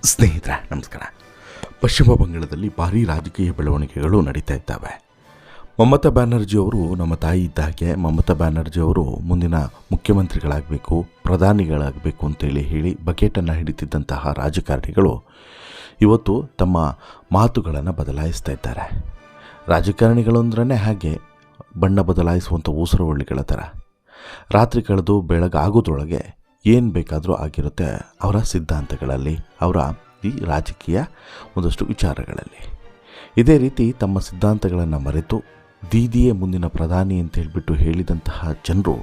ಸ್ನೇಹಿತರೆ ನಮಸ್ಕಾರ. ಪಶ್ಚಿಮ ಬಂಗಾಳದಲ್ಲಿ ಭಾರೀ ರಾಜಕೀಯ ಬೆಳವಣಿಗೆಗಳು ನಡೀತಾ ಇದ್ದಾವೆ. ಮಮತಾ ಬ್ಯಾನರ್ಜಿ ಅವರು ನಮ್ಮ ತಾಯಿ ಇದ್ದಾಗೆ. ಮಮತಾ ಬ್ಯಾನರ್ಜಿ ಅವರು ಮುಂದಿನ ಮುಖ್ಯಮಂತ್ರಿಗಳಾಗಬೇಕು, ಪ್ರಧಾನಿಗಳಾಗಬೇಕು ಅಂತೇಳಿ ಹೇಳಿ ಬಕೆಟನ್ನು ಹಿಡಿತಿದ್ದಂತಹ ರಾಜಕಾರಣಿಗಳು ಇವತ್ತು ತಮ್ಮ ಮಾತುಗಳನ್ನು ಬದಲಾಯಿಸ್ತಾ ಇದ್ದಾರೆ. ರಾಜಕಾರಣಿಗಳು ಅಂದ್ರೇ ಹಾಗೆ ಬಣ್ಣ ಬದಲಾಯಿಸುವಂಥ ಊಸರವಳ್ಳಿಗಳ ಥರ. ರಾತ್ರಿ ಕಳೆದು ಬೆಳಗಾಗೋದ್ರೊಳಗೆ ಏನು ಬೇಕಾದರೂ ಆಗಿರುತ್ತೆ ಅವರ ಸಿದ್ಧಾಂತಗಳಲ್ಲಿ, ಅವರ ಈ ರಾಜಕೀಯ ಒಂದಷ್ಟು ವಿಚಾರಗಳಲ್ಲಿ. ಇದೇ ರೀತಿ ತಮ್ಮ ಸಿದ್ಧಾಂತಗಳನ್ನು ಮರೆತು ದೀದಿಯೇ ಮುಂದಿನ ಪ್ರಧಾನಿ ಅಂತ ಹೇಳಿಬಿಟ್ಟು ಹೇಳಿದಂತಹ ಜನರು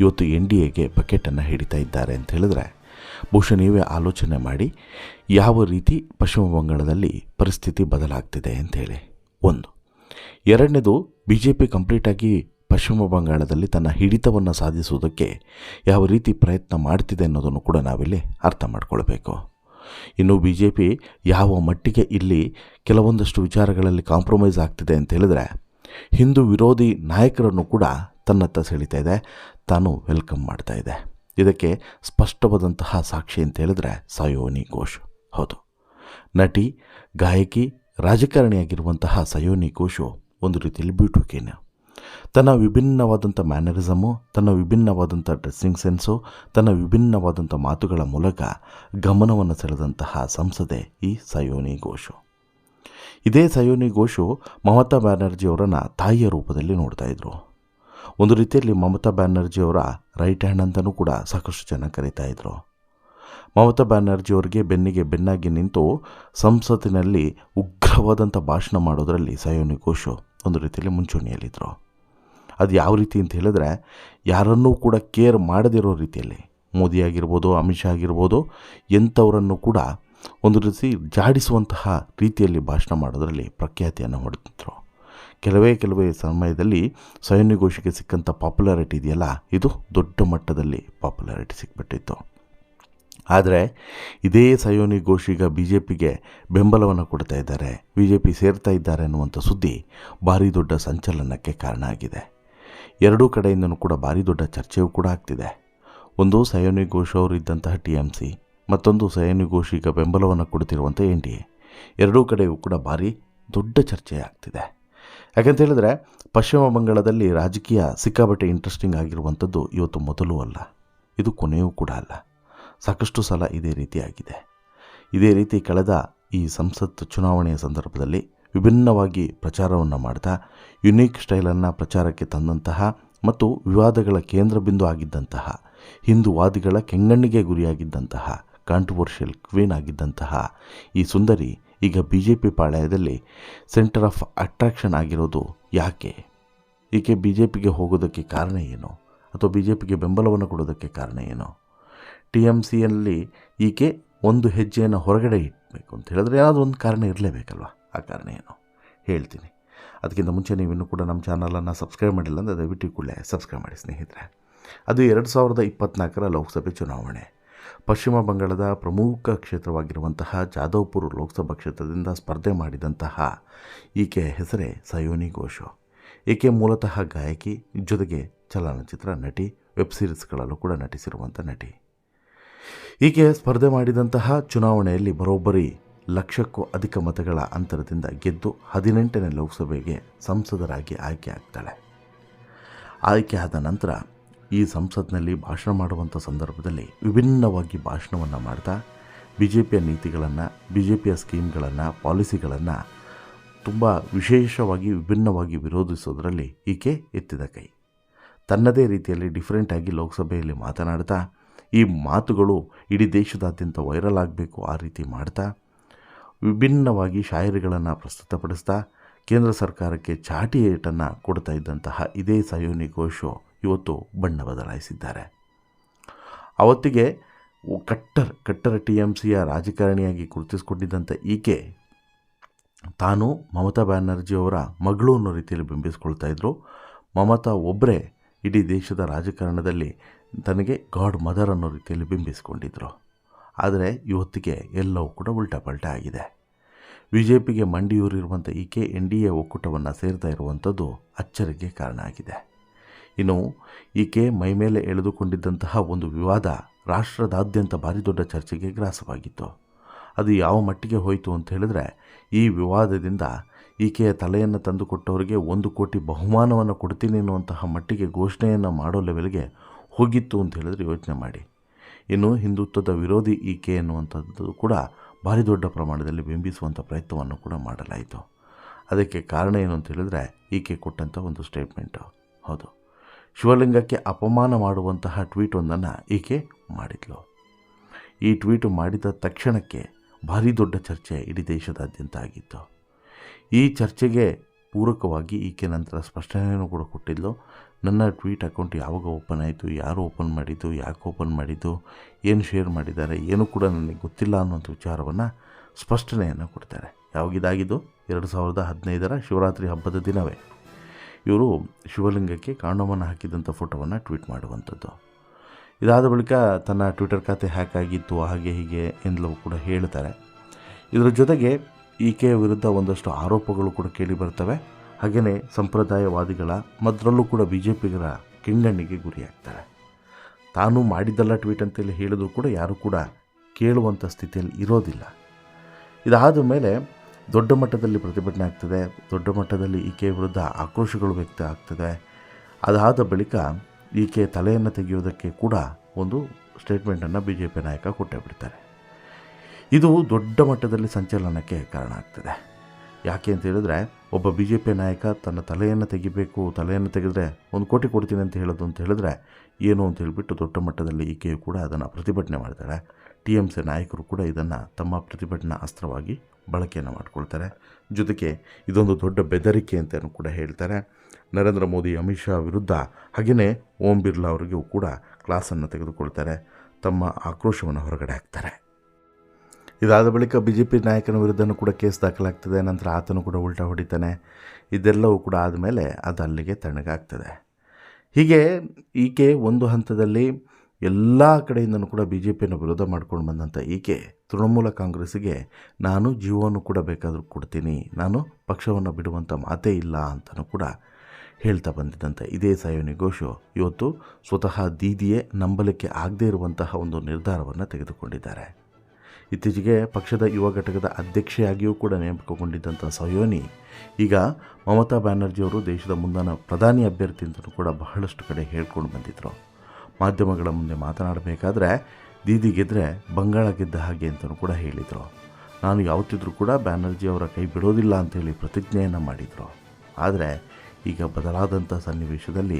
ಇವತ್ತು NDAಗೆ ಬಕೆಟನ್ನು ಹಿಡಿತಾ ಇದ್ದಾರೆ ಅಂತ ಹೇಳಿದ್ರೆ ಬಹುಶಃ ನೀವೇ ಆಲೋಚನೆ ಮಾಡಿ ಯಾವ ರೀತಿ ಪಶ್ಚಿಮ ಬಂಗಾಳದಲ್ಲಿ ಪರಿಸ್ಥಿತಿ ಬದಲಾಗ್ತಿದೆ ಅಂಥೇಳಿ. ಒಂದು. ಎರಡನೇದು, BJP ಕಂಪ್ಲೀಟಾಗಿ ಪಶ್ಚಿಮ ಬಂಗಾಳದಲ್ಲಿ ತನ್ನ ಹಿಡಿತವನ್ನು ಸಾಧಿಸುವುದಕ್ಕೆ ಯಾವ ರೀತಿ ಪ್ರಯತ್ನ ಮಾಡ್ತಿದೆ ಅನ್ನೋದನ್ನು ಕೂಡ ನಾವಿಲ್ಲಿ ಅರ್ಥ ಮಾಡ್ಕೊಳ್ಬೇಕು. ಇನ್ನು BJP ಯಾವ ಮಟ್ಟಿಗೆ ಇಲ್ಲಿ ಕೆಲವೊಂದಷ್ಟು ವಿಚಾರಗಳಲ್ಲಿ ಕಾಂಪ್ರಮೈಸ್ ಆಗ್ತಿದೆ ಅಂತ ಹೇಳಿದ್ರೆ ಹಿಂದೂ ವಿರೋಧಿ ನಾಯಕರನ್ನು ಕೂಡ ತನ್ನತ್ತ ಸೆಳೀತಾ ಇದೆ, ತಾನು ವೆಲ್ಕಮ್ ಮಾಡ್ತಾ ಇದೆ. ಇದಕ್ಕೆ ಸ್ಪಷ್ಟವಾದಂತಹ ಸಾಕ್ಷಿ ಅಂತ ಹೇಳಿದ್ರೆ ಸಯೋನಿ ಘೋಷ್. ಹೌದು, ನಟಿ, ಗಾಯಕಿ, ರಾಜಕಾರಣಿಯಾಗಿರುವಂತಹ ಸಯೋನಿ ಘೋಷು ಒಂದು ರೀತಿಯಲ್ಲಿ ಬ್ಯೂಟಿಫುಲ್. ತನ್ನ ವಿಭಿನ್ನವಾದಂಥ ಮ್ಯಾನರಿಸಮು, ತನ್ನ ವಿಭಿನ್ನವಾದಂಥ ಡ್ರೆಸ್ಸಿಂಗ್ ಸೆನ್ಸು, ತನ್ನ ವಿಭಿನ್ನವಾದಂಥ ಮಾತುಗಳ ಮೂಲಕ ಗಮನವನ್ನು ಸೆಳೆದಂತಹ ಸಂಸದೆ ಈ ಸಯೋನಿ ಘೋಷು. ಇದೇ ಸಯೋನಿ ಘೋಷು ಮಮತಾ ಬ್ಯಾನರ್ಜಿಯವರನ್ನು ತಾಯಿಯ ರೂಪದಲ್ಲಿ ನೋಡ್ತಾ ಇದ್ರು. ಒಂದು ರೀತಿಯಲ್ಲಿ ಮಮತಾ ಬ್ಯಾನರ್ಜಿಯವರ ರೈಟ್ ಹ್ಯಾಂಡ್ ಅಂತಲೂ ಕೂಡ ಸಾಕಷ್ಟು ಜನ ಕರೀತಾ ಇದ್ರು. ಮಮತಾ ಬ್ಯಾನರ್ಜಿಯವರಿಗೆ ಬೆನ್ನಿಗೆ ಬೆನ್ನಾಗಿ ನಿಂತು ಸಂಸತ್ತಿನಲ್ಲಿ ಉಗ್ರವಾದಂಥ ಭಾಷಣ ಮಾಡೋದರಲ್ಲಿ ಸಯೋನಿ ಘೋಷು ಒಂದು ರೀತಿಯಲ್ಲಿ ಮುಂಚೂಣಿಯಲ್ಲಿದ್ದರು. ಅದು ಯಾವ ರೀತಿ ಅಂತ ಹೇಳಿದ್ರೆ ಯಾರನ್ನೂ ಕೂಡ ಕೇರ್ ಮಾಡದಿರೋ ರೀತಿಯಲ್ಲಿ, ಮೋದಿ ಆಗಿರ್ಬೋದು, ಅಮಿತ್ ಶಾ ಆಗಿರ್ಬೋದು, ಎಂಥವರನ್ನು ಕೂಡ ಒಂದು ರೀತಿ ಜಾಡಿಸುವಂತಹ ರೀತಿಯಲ್ಲಿ ಭಾಷಣ ಮಾಡೋದರಲ್ಲಿ ಪ್ರಖ್ಯಾತಿಯನ್ನು ಹೊಡೆದಿದ್ರು. ಕೆಲವೇ ಸಮಯದಲ್ಲಿ ಸಯೋನಿ ಘೋಷಿಗೆ ಸಿಕ್ಕಂಥ ಪಾಪ್ಯುಲಾರಿಟಿ ಇದೆಯಲ್ಲ, ಇದು ದೊಡ್ಡ ಮಟ್ಟದಲ್ಲಿ ಪಾಪ್ಯುಲಾರಿಟಿ ಸಿಕ್ಬಿಟ್ಟಿತ್ತು. ಆದರೆ ಇದೇ ಸಯೋನಿ ಘೋಷ್ ಈಗ BJPಗೆ ಬೆಂಬಲವನ್ನು ಕೊಡ್ತಾ ಇದ್ದಾರೆ, BJP ಸೇರ್ತಾ ಇದ್ದಾರೆ ಅನ್ನುವಂಥ ಸುದ್ದಿ ಭಾರಿ ದೊಡ್ಡ ಸಂಚಲನಕ್ಕೆ ಕಾರಣ ಆಗಿದೆ. ಎರಡೂ ಕಡೆಯಿಂದನೂ ಕೂಡ ಭಾರಿ ದೊಡ್ಡ ಚರ್ಚೆಯೂ ಕೂಡ ಆಗ್ತಿದೆ. ಒಂದು, ಸಯೋನಿ ಘೋಷ್ ಅವರು ಇದ್ದಂತಹ TMC, ಮತ್ತೊಂದು ಸಯೋನಿ ಘೋಷ್ ಈಗ ಬೆಂಬಲವನ್ನು ಕೊಡ್ತಿರುವಂಥ NDA. ಎರಡೂ ಕಡೆಯೂ ಕೂಡ ಭಾರಿ ದೊಡ್ಡ ಚರ್ಚೆ ಆಗ್ತಿದೆ. ಯಾಕಂತ ಹೇಳಿದ್ರೆ ಪಶ್ಚಿಮ ಬಂಗಾಳದಲ್ಲಿ ರಾಜಕೀಯ ಸಿಕ್ಕಾಬಟ್ಟೆ ಇಂಟ್ರೆಸ್ಟಿಂಗ್ ಆಗಿರುವಂಥದ್ದು ಇವತ್ತು ಮೊದಲೂ ಅಲ್ಲ, ಇದು ಕೊನೆಯೂ ಕೂಡ ಅಲ್ಲ. ಸಾಕಷ್ಟು ಸಲ ಇದೇ ರೀತಿ ಆಗಿದೆ. ಇದೇ ರೀತಿ ಕಳೆದ ಈ ಸಂಸತ್ ಚುನಾವಣೆಯ ಸಂದರ್ಭದಲ್ಲಿ ವಿಭಿನ್ನವಾಗಿ ಪ್ರಚಾರವನ್ನು ಮಾಡ್ತಾ ಯುನೀಕ್ ಸ್ಟೈಲನ್ನು ಪ್ರಚಾರಕ್ಕೆ ತಂದಂತಹ ಮತ್ತು ವಿವಾದಗಳ ಕೇಂದ್ರ ಬಿಂದು ಆಗಿದ್ದಂತಹ, ಹಿಂದೂವಾದಿಗಳ ಕೆಂಗಣ್ಣಿಗೆ ಗುರಿಯಾಗಿದ್ದಂತಹ, ಕಾಂಟ್ರವರ್ಷಿಯಲ್ ಕ್ವೀನ್ ಆಗಿದ್ದಂತಹ ಈ ಸುಂದರಿ ಈಗ BJP ಪಾಳ್ಯದಲ್ಲಿ ಸೆಂಟರ್ ಆಫ್ ಅಟ್ರಾಕ್ಷನ್ ಆಗಿರೋದು ಯಾಕೆ? ಈಕೆ BJPಗೆ ಹೋಗೋದಕ್ಕೆ ಕಾರಣ ಏನು? ಅಥವಾ BJPಗೆ ಬೆಂಬಲವನ್ನು ಕೊಡೋದಕ್ಕೆ ಕಾರಣ ಏನು? TMCಯಲ್ಲಿ ಈಕೆ ಒಂದು ಹೆಜ್ಜೆಯನ್ನು ಹೊರಗಡೆ ಇಡಬೇಕು ಅಂತ ಹೇಳಿದ್ರೆ ಏನಾದರೂ ಒಂದು ಕಾರಣ ಇರಲೇಬೇಕಲ್ವ. ಆ ಕಾರಣ ಏನು ಹೇಳ್ತೀನಿ. ಅದಕ್ಕಿಂತ ಮುಂಚೆ ನೀವಿನ್ನೂ ಕೂಡ ನಮ್ಮ ಚಾನಲನ್ನು ಸಬ್ಸ್ಕ್ರೈಬ್ ಮಾಡಿಲ್ಲ ಅಂದರೆ ದಯವಿಟ್ಟು ಕೂಡಲೇ ಸಬ್ಸ್ಕ್ರೈಬ್ ಮಾಡಿ ಸ್ನೇಹಿತರೆ. ಅದು 2024 ಲೋಕಸಭೆ ಚುನಾವಣೆ. ಪಶ್ಚಿಮ ಬಂಗಾಳದ ಪ್ರಮುಖ ಕ್ಷೇತ್ರವಾಗಿರುವಂತಹ ಜಾದವ್ಪುರ್ ಲೋಕಸಭಾ ಕ್ಷೇತ್ರದಿಂದ ಸ್ಪರ್ಧೆ ಮಾಡಿದಂತಹ ಈಕೆ ಹೆಸರೇ ಸಯೋನಿ ಘೋಷು. ಈಕೆ ಮೂಲತಃ ಗಾಯಕಿ, ಜೊತೆಗೆ ಚಲನಚಿತ್ರ ನಟಿ, ವೆಬ್ ಸೀರೀಸ್ಗಳಲ್ಲೂ ಕೂಡ ನಟಿಸಿರುವಂಥ ನಟಿ. ಈಕೆ ಸ್ಪರ್ಧೆ ಮಾಡಿದಂತಹ ಚುನಾವಣೆಯಲ್ಲಿ ಬರೋಬ್ಬರಿ 1,00,000ಕ್ಕೂ ಅಧಿಕ ಮತಗಳ ಅಂತರದಿಂದ ಗೆದ್ದು 18ನೇ ಲೋಕಸಭೆಗೆ ಸಂಸದರಾಗಿ ಆಯ್ಕೆ ಆಗ್ತಾಳೆ. ಆಯ್ಕೆ ಆದ ನಂತರ ಈ ಸಂಸತ್ನಲ್ಲಿ ಭಾಷಣ ಮಾಡುವಂಥ ಸಂದರ್ಭದಲ್ಲಿ ವಿಭಿನ್ನವಾಗಿ ಭಾಷಣವನ್ನು ಮಾಡ್ತಾ BJPಯ ನೀತಿಗಳನ್ನು, BJPಯ ಸ್ಕೀಮ್ಗಳನ್ನು, ಪಾಲಿಸಿಗಳನ್ನು ತುಂಬ ವಿಶೇಷವಾಗಿ ವಿಭಿನ್ನವಾಗಿ ವಿರೋಧಿಸೋದರಲ್ಲಿ ಈಕೆ ಎತ್ತಿದ ಕೈ. ತನ್ನದೇ ರೀತಿಯಲ್ಲಿ ಡಿಫ್ರೆಂಟಾಗಿ ಲೋಕಸಭೆಯಲ್ಲಿ ಮಾತನಾಡ್ತಾ ಈ ಮಾತುಗಳು ಇಡೀ ದೇಶದಾದ್ಯಂತ ವೈರಲ್ ಆಗಬೇಕು ಆ ರೀತಿ ಮಾಡ್ತಾ ವಿಭಿನ್ನವಾಗಿ ಶಾಯರಿಗಳನ್ನು ಪ್ರಸ್ತುತಪಡಿಸ್ತಾ ಕೇಂದ್ರ ಸರ್ಕಾರಕ್ಕೆ ಚಾಟಿ ಏಟನ್ನು ಕೊಡ್ತಾ ಇದ್ದಂತಹ ಇದೇ ಸಯೋನಿ ಘೋಷು ಇವತ್ತು ಬಣ್ಣ ಬದಲಾಯಿಸಿದ್ದಾರೆ. ಅವತ್ತಿಗೆ ಕಟ್ಟರ TMCಯ ರಾಜಕಾರಣಿಯಾಗಿ ಗುರುತಿಸಿಕೊಂಡಿದ್ದಂಥ ಈಕೆ ತಾನು ಮಮತಾ ಬ್ಯಾನರ್ಜಿಯವರ ಮಗಳು ಅನ್ನೋ ರೀತಿಯಲ್ಲಿ ಬಿಂಬಿಸ್ಕೊಳ್ತಾ ಇದ್ದರು. ಮಮತಾ ಒಬ್ಬರೇ ಇಡೀ ದೇಶದ ರಾಜಕಾರಣದಲ್ಲಿ ತನಗೆ ಗಾಡ್ ಮದರ್ ಅನ್ನೋ ರೀತಿಯಲ್ಲಿ ಬಿಂಬಿಸ್ಕೊಂಡಿದ್ರು. ಆದರೆ ಇವತ್ತಿಗೆ ಎಲ್ಲವೂ ಕೂಡ ಉಲ್ಟಾ ಪಲ್ಟಾ ಆಗಿದೆ. BJPಗೆ ಮಂಡಿಯೂರಿರುವಂಥ ಈಕೆ NDA ಒಕ್ಕೂಟವನ್ನು ಸೇರ್ತಾ ಇರುವಂಥದ್ದು ಅಚ್ಚರಿಗೆ ಕಾರಣ ಆಗಿದೆ. ಇನ್ನು ಈಕೆ ಮೈಮೇಲೆ ಎಳೆದುಕೊಂಡಿದ್ದಂತಹ ಒಂದು ವಿವಾದ ರಾಷ್ಟ್ರದಾದ್ಯಂತ ಭಾರಿ ದೊಡ್ಡ ಚರ್ಚೆಗೆ ಗ್ರಾಸವಾಗಿತ್ತು. ಅದು ಯಾವ ಮಟ್ಟಿಗೆ ಹೋಯಿತು ಅಂತ ಹೇಳಿದ್ರೆ, ಈ ವಿವಾದದಿಂದ ಈಕೆಯ ತಲೆಯನ್ನು ತಂದುಕೊಟ್ಟವರಿಗೆ 1 ಕೋಟಿ ಬಹುಮಾನವನ್ನು ಕೊಡ್ತೀನಿ ಅನ್ನುವಂತಹ ಮಟ್ಟಿಗೆ ಘೋಷಣೆಯನ್ನು ಮಾಡೋ ಲೆವೆಲ್ಗೆ ಹೋಗಿತ್ತು ಅಂತ ಹೇಳಿದ್ರೆ ಯೋಚನೆ ಮಾಡಿ. ಇನ್ನು ಹಿಂದುತ್ವದ ವಿರೋಧಿ ಈಕೆ ಎನ್ನುವಂಥದ್ದು ಕೂಡ ಭಾರಿ ದೊಡ್ಡ ಪ್ರಮಾಣದಲ್ಲಿ ಬಿಂಬಿಸುವಂಥ ಪ್ರಯತ್ನವನ್ನು ಕೂಡ ಮಾಡಲಾಯಿತು. ಅದಕ್ಕೆ ಕಾರಣ ಏನು ಅಂತ ಹೇಳಿದ್ರೆ, ಈಕೆ ಕೊಟ್ಟಂಥ ಒಂದು ಸ್ಟೇಟ್ಮೆಂಟು. ಹೌದು, ಶಿವಲಿಂಗಕ್ಕೆ ಅಪಮಾನ ಮಾಡುವಂತಹ ಟ್ವೀಟೊಂದನ್ನು ಈಕೆ ಮಾಡಿದ್ಲು. ಈ ಟ್ವೀಟು ಮಾಡಿದ ತಕ್ಷಣಕ್ಕೆ ಭಾರಿ ದೊಡ್ಡ ಚರ್ಚೆ ಇಡೀ ದೇಶದಾದ್ಯಂತ ಆಗಿತ್ತು. ಈ ಚರ್ಚೆಗೆ ಪೂರಕವಾಗಿ ಈಕೆ ನಂತರ ಸ್ಪಷ್ಟನೆಯನ್ನು ಕೂಡ ಕೊಟ್ಟಿದ್ಲು. ನನ್ನ ಟ್ವೀಟ್ ಅಕೌಂಟ್ ಯಾವಾಗ ಓಪನ್ ಆಯಿತು, ಯಾರು ಓಪನ್ ಮಾಡಿದ್ದು, ಯಾಕೆ ಓಪನ್ ಮಾಡಿದ್ದು, ಏನು ಶೇರ್ ಮಾಡಿದ್ದಾರೆ, ಏನೂ ಕೂಡ ನನಗೆ ಗೊತ್ತಿಲ್ಲ ಅನ್ನೋಂಥ ವಿಚಾರವನ್ನು ಸ್ಪಷ್ಟನೆಯನ್ನು ಕೊಡ್ತಾರೆ. ಯಾವಾಗಿದ್ದಾಗಿದ್ದು 2015 ಶಿವರಾತ್ರಿ ಹಬ್ಬದ ದಿನವೇ ಇವರು ಶಿವಲಿಂಗಕ್ಕೆ ಕಾಂಡೋಮನ್ನು ಹಾಕಿದಂಥ ಫೋಟೋವನ್ನು ಟ್ವೀಟ್ ಮಾಡುವಂಥದ್ದು. ಇದಾದ ಬಳಿಕ ತನ್ನ ಟ್ವಿಟರ್ ಖಾತೆ ಹ್ಯಾಕ್ ಆಗಿತ್ತು, ಹಾಗೆ ಹೀಗೆ ಎಂದಲೂ ಕೂಡ ಹೇಳ್ತಾರೆ. ಇದರ ಜೊತೆಗೆ ಈಕೆಯ ವಿರುದ್ಧ ಒಂದಷ್ಟು ಆರೋಪಗಳು ಕೂಡ ಕೇಳಿ ಬರ್ತವೆ. ಹಾಗೆಯೇ ಸಂಪ್ರದಾಯವಾದಿಗಳ ಮೊದಲಲ್ಲೂ ಕೂಡ BJPಗರ ಕೆಂಗಣ್ಣಿಗೆ ಗುರಿಯಾಗ್ತಾರೆ. ತಾನು ಮಾಡಿದ್ದಲ್ಲ ಟ್ವೀಟ್ ಅಂತೇಳಿ ಹೇಳಿದ್ರು ಕೂಡ ಯಾರೂ ಕೂಡ ಕೇಳುವಂಥ ಸ್ಥಿತಿಯಲ್ಲಿ ಇರೋದಿಲ್ಲ. ಇದಾದ ಮೇಲೆ ದೊಡ್ಡ ಮಟ್ಟದಲ್ಲಿ ಪ್ರತಿಭಟನೆ ಆಗ್ತದೆ, ದೊಡ್ಡ ಮಟ್ಟದಲ್ಲಿ ಈಕೆಯ ವಿರುದ್ಧ ಆಕ್ರೋಶಗಳು ವ್ಯಕ್ತ ಆಗ್ತದೆ. ಅದಾದ ಬಳಿಕ ಈಕೆ ತಲೆಯನ್ನು ತೆಗೆಯೋದಕ್ಕೆ ಕೂಡ ಒಂದು ಸ್ಟೇಟ್ಮೆಂಟನ್ನು BJP ನಾಯಕ ಕೊಟ್ಟೇ ಬಿಡ್ತಾರೆ. ಇದು ದೊಡ್ಡ ಮಟ್ಟದಲ್ಲಿ ಸಂಚಲನಕ್ಕೆ ಕಾರಣ ಆಗ್ತದೆ. ಯಾಕೆ ಅಂತ ಹೇಳಿದ್ರೆ, ಒಬ್ಬ BJP ನಾಯಕ ತನ್ನ ತಲೆಯನ್ನು ತೆಗಿಬೇಕು, ತಲೆಯನ್ನು ತೆಗೆದರೆ 1 ಕೋಟಿ ಕೊಡ್ತೀನಿ ಅಂತ ಹೇಳೋದು ಅಂತ ಹೇಳಿದ್ರೆ ಏನು ಅಂತ ಹೇಳಿಬಿಟ್ಟು ದೊಡ್ಡ ಮಟ್ಟದಲ್ಲಿ ಈಕೆಯು ಕೂಡ ಅದನ್ನು ಪ್ರತಿಭಟನೆ ಮಾಡ್ತಾಳೆ. TMC ನಾಯಕರು ಕೂಡ ಇದನ್ನು ತಮ್ಮ ಪ್ರತಿಭಟನಾ ಅಸ್ತ್ರವಾಗಿ ಬಳಕೆಯನ್ನು ಮಾಡ್ಕೊಳ್ತಾರೆ. ಜೊತೆಗೆ ಇದೊಂದು ದೊಡ್ಡ ಬೆದರಿಕೆ ಅಂತಲೂ ಕೂಡ ಹೇಳ್ತಾರೆ. ನರೇಂದ್ರ ಮೋದಿ, ಅಮಿತ್ ಶಾ ವಿರುದ್ಧ ಹಾಗೆಯೇ ಓಂ ಬಿರ್ಲಾ ಅವರಿಗೂ ಕೂಡ ಕ್ಲಾಸನ್ನು ತೆಗೆದುಕೊಳ್ತಾರೆ, ತಮ್ಮ ಆಕ್ರೋಶವನ್ನು ಹೊರಗಡೆ ಹಾಕ್ತಾರೆ. ಇದಾದ ಬಳಿಕ BJP ನಾಯಕನ ವಿರುದ್ಧನೂ ಕೂಡ ಕೇಸ್ ದಾಖಲಾಗ್ತದೆ. ನಂತರ ಆತನು ಕೂಡ ಉಲ್ಟಾ ಹೊಡಿತಾನೆ. ಇದೆಲ್ಲವೂ ಕೂಡ ಆದಮೇಲೆ ಅದು ಅಲ್ಲಿಗೆ ತಣ್ಣಗಾಗ್ತದೆ. ಹೀಗೆ ಈಕೆ ಒಂದು ಹಂತದಲ್ಲಿ ಎಲ್ಲ ಕಡೆಯಿಂದನೂ ಕೂಡ BJPಯನ್ನು ವಿರೋಧ ಮಾಡ್ಕೊಂಡು ಬಂದಂಥ ಈಕೆ ತೃಣಮೂಲ ಕಾಂಗ್ರೆಸ್ಸಿಗೆ ನಾನು ಜೀವವನ್ನು ಕೂಡ ಬೇಕಾದರೂ ಕೊಡ್ತೀನಿ, ನಾನು ಪಕ್ಷವನ್ನು ಬಿಡುವಂಥ ಮಾತೇ ಇಲ್ಲ ಅಂತಲೂ ಕೂಡ ಹೇಳ್ತಾ ಬಂದಿದ್ದಂಥ ಇದೇ ಸಯೋನಿ ಘೋಷ್ ಇವತ್ತು ಸ್ವತಃ ದೀದಿಯೇ ನಂಬಲಿಕ್ಕೆ ಆಗದೇ ಇರುವಂತಹ ಒಂದು ನಿರ್ಧಾರವನ್ನು ತೆಗೆದುಕೊಂಡಿದ್ದಾರೆ. ಇತ್ತೀಚೆಗೆ ಪಕ್ಷದ ಯುವ ಘಟಕದ ಅಧ್ಯಕ್ಷೆಯಾಗಿಯೂ ಕೂಡ ನೇಮಕಗೊಂಡಿದ್ದಂಥ ಸಯೋನಿ ಈಗ ಮಮತಾ ಬ್ಯಾನರ್ಜಿಯವರು ದೇಶದ ಮುಂದಿನ ಪ್ರಧಾನಿ ಅಭ್ಯರ್ಥಿ ಅಂತಲೂ ಕೂಡ ಬಹಳಷ್ಟು ಕಡೆ ಹೇಳ್ಕೊಂಡು ಬಂದಿದ್ದರು. ಮಾಧ್ಯಮಗಳ ಮುಂದೆ ಮಾತನಾಡಬೇಕಾದ್ರೆ ದೀದಿ ಗೆದ್ದರೆ ಬಂಗಾಳ ಗೆದ್ದ ಹಾಗೆ ಅಂತಲೂ ಕೂಡ ಹೇಳಿದರು. ನಾನು ಯಾವತ್ತಿದ್ರೂ ಕೂಡ ಬ್ಯಾನರ್ಜಿ ಅವರ ಕೈ ಬಿಡೋದಿಲ್ಲ ಅಂಥೇಳಿ ಪ್ರತಿಜ್ಞೆಯನ್ನು ಮಾಡಿದರು. ಆದರೆ ಈಗ ಬದಲಾದಂಥ ಸನ್ನಿವೇಶದಲ್ಲಿ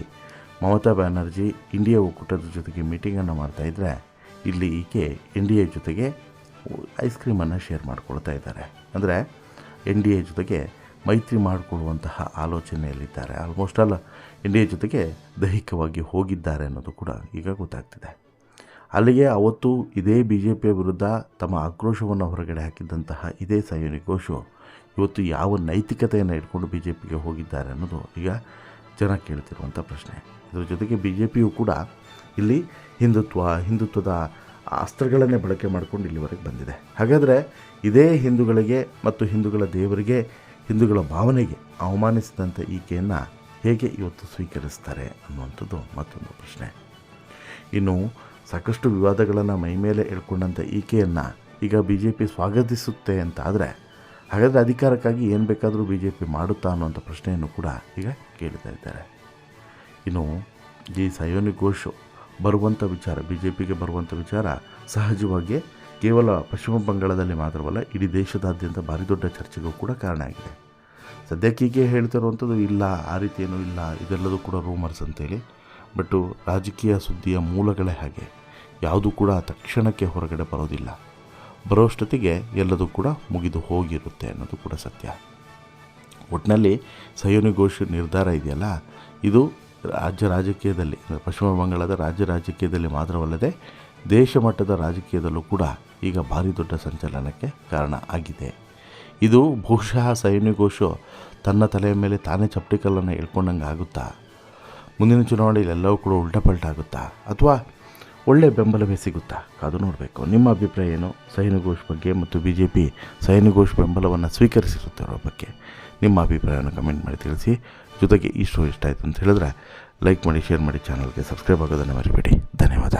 ಮಮತಾ ಬ್ಯಾನರ್ಜಿ ಇಂಡಿಯಾ ಒಕ್ಕೂಟದ ಜೊತೆಗೆ ಮೀಟಿಂಗನ್ನು ಮಾಡ್ತಾಯಿದ್ರೆ ಇಲ್ಲಿ ಈಕೆ NDA ಜೊತೆಗೆ ಐಸ್ ಕ್ರೀಮನ್ನು ಶೇರ್ ಮಾಡ್ಕೊಳ್ತಾ ಇದ್ದಾರೆ. ಅಂದರೆ NDA ಜೊತೆಗೆ ಮೈತ್ರಿ ಮಾಡಿಕೊಳ್ಳುವಂತಹ ಆಲೋಚನೆಯಲ್ಲಿದ್ದಾರೆ. ಆಲ್ಮೋಸ್ಟ್ ಆಲ್ NDA ಜೊತೆಗೆ ದೈಹಿಕವಾಗಿ ಹೋಗಿದ್ದಾರೆ ಅನ್ನೋದು ಕೂಡ ಈಗ ಗೊತ್ತಾಗ್ತಿದೆ. ಅಲ್ಲಿಗೆ ಅವತ್ತು ಇದೇ BJPಯ ವಿರುದ್ಧ ತಮ್ಮ ಆಕ್ರೋಶವನ್ನು ಹೊರಗಡೆ ಹಾಕಿದ್ದಂತಹ ಇದೇ ಸಯೋನಿ ಘೋಷ್ ಇವತ್ತು ಯಾವ ನೈತಿಕತೆಯನ್ನು ಇಟ್ಕೊಂಡು BJPಗೆ ಹೋಗಿದ್ದಾರೆ ಅನ್ನೋದು ಈಗ ಜನ ಕೇಳ್ತಿರುವಂಥ ಪ್ರಶ್ನೆ. ಇದರ ಜೊತೆಗೆ BJPಯು ಕೂಡ ಇಲ್ಲಿ ಹಿಂದುತ್ವದ ಅಸ್ತ್ರಗಳನ್ನೇ ಬಳಕೆ ಮಾಡಿಕೊಂಡು ಇಲ್ಲಿವರೆಗೆ ಬಂದಿದೆ. ಹಾಗಾದರೆ ಇದೇ ಹಿಂದೂಗಳಿಗೆ ಮತ್ತು ಹಿಂದೂಗಳ ದೇವರಿಗೆ, ಹಿಂದೂಗಳ ಭಾವನೆಗೆ ಅವಮಾನಿಸಿದಂಥ ಈಕೆಯನ್ನು ಹೇಗೆ ಇವತ್ತು ಸ್ವೀಕರಿಸ್ತಾರೆ ಅನ್ನುವಂಥದ್ದು ಮತ್ತೊಂದು ಪ್ರಶ್ನೆ. ಇನ್ನು ಸಾಕಷ್ಟು ವಿವಾದಗಳನ್ನು ಮೈಮೇಲೆ ಎಳ್ಕೊಂಡಂಥ ಈಕೆಯನ್ನು ಈಗ BJP ಸ್ವಾಗತಿಸುತ್ತೆ ಅಂತಾದರೆ ಹಾಗಾದರೆ ಅಧಿಕಾರಕ್ಕಾಗಿ ಏನು ಬೇಕಾದರೂ BJP ಮಾಡುತ್ತಾ ಅನ್ನುವಂಥ ಪ್ರಶ್ನೆಯನ್ನು ಕೂಡ ಈಗ ಕೇಳ್ತಾ ಇದ್ದಾರೆ. ಇನ್ನು ಈ ಸಯೋನಿ ಘೋಷ್ ಬರುವಂಥ ವಿಚಾರ, BJPಗೆ ಬರುವಂಥ ವಿಚಾರ ಸಹಜವಾಗಿ ಕೇವಲ ಪಶ್ಚಿಮ ಬಂಗಾಳದಲ್ಲಿ ಮಾತ್ರವಲ್ಲ, ಇಡೀ ದೇಶದಾದ್ಯಂತ ಭಾರಿ ದೊಡ್ಡ ಚರ್ಚೆಗೂ ಕೂಡ ಕಾರಣ ಆಗಿದೆ. ಸದ್ಯಕ್ಕೆ ಹೀಗೆ ಹೇಳ್ತಿರುವಂಥದ್ದು ಇಲ್ಲ, ಆ ರೀತಿ ಏನೂ ಇಲ್ಲ, ಇದೆಲ್ಲದೂ ಕೂಡ ರೂಮರ್ಸ್ ಅಂತೇಳಿ. ಬಟ್ಟು ರಾಜಕೀಯ ಸುದ್ದಿಯ ಮೂಲಗಳೇ ಹಾಗೆ, ಯಾವುದೂ ಕೂಡ ತಕ್ಷಣಕ್ಕೆ ಹೊರಗಡೆ ಬರೋದಿಲ್ಲ. ಬರೋಷ್ಟೊತ್ತಿಗೆ ಎಲ್ಲದೂ ಕೂಡ ಮುಗಿದು ಹೋಗಿರುತ್ತೆ ಅನ್ನೋದು ಕೂಡ ಸತ್ಯ. ಒಟ್ಟಿನಲ್ಲಿ ಸಯೋನಿ ಘೋಷ್ ನಿರ್ಧಾರ ಇದೆಯಲ್ಲ, ಇದು ರಾಜ್ಯ ರಾಜಕೀಯದಲ್ಲಿ, ಪಶ್ಚಿಮ ಬಂಗಾಳದ ರಾಜ್ಯ ರಾಜಕೀಯದಲ್ಲಿ ಮಾತ್ರವಲ್ಲದೆ ದೇಶ ಮಟ್ಟದ ರಾಜಕೀಯದಲ್ಲೂ ಕೂಡ ಈಗ ಭಾರಿ ದೊಡ್ಡ ಸಂಚಲನಕ್ಕೆ ಕಾರಣ ಆಗಿದೆ. ಇದು ಬಹುಶಃ ಸಯೋನಿ ಘೋಷ್ ತನ್ನ ತಲೆಯ ಮೇಲೆ ತಾನೇ ಚಪ್ಪಟಿ ಕಲ್ಲನ್ನು ಹೇಳ್ಕೊಂಡಂಗೆ ಆಗುತ್ತಾ, ಮುಂದಿನ ಚುನಾವಣೆಯಲ್ಲಿ ಎಲ್ಲವೂ ಕೂಡ ಉಲ್ಟಾಪಲ್ಟಾಗುತ್ತಾ, ಅಥವಾ ಒಳ್ಳೆಯ ಬೆಂಬಲವೇ ಸಿಗುತ್ತಾ, ಕಾದು ನೋಡಬೇಕು. ನಿಮ್ಮ ಅಭಿಪ್ರಾಯ ಏನು ಸಯೋನಿ ಘೋಷ್ ಬಗ್ಗೆ ಮತ್ತು BJP ಸಯೋನಿ ಘೋಷ್ ಬೆಂಬಲವನ್ನು ಸ್ವೀಕರಿಸಿರುತ್ತಿರೋ ಬಗ್ಗೆ ನಿಮ್ಮ ಅಭಿಪ್ರಾಯವನ್ನು ಕಮೆಂಟ್ ಮಾಡಿ ತಿಳಿಸಿ. ಜೊತೆಗೆ ಈ ಶೋ ಇಷ್ಟ ಆಯಿತು ಅಂತ ಹೇಳಿದ್ರೆ ಲೈಕ್ ಮಾಡಿ, ಶೇರ್ ಮಾಡಿ, ಚಾನಲ್ಗೆ ಸಬ್ಸ್ಕ್ರೈಬ್ ಆಗೋದನ್ನು ಮರಿಬೇಡಿ. ಧನ್ಯವಾದ.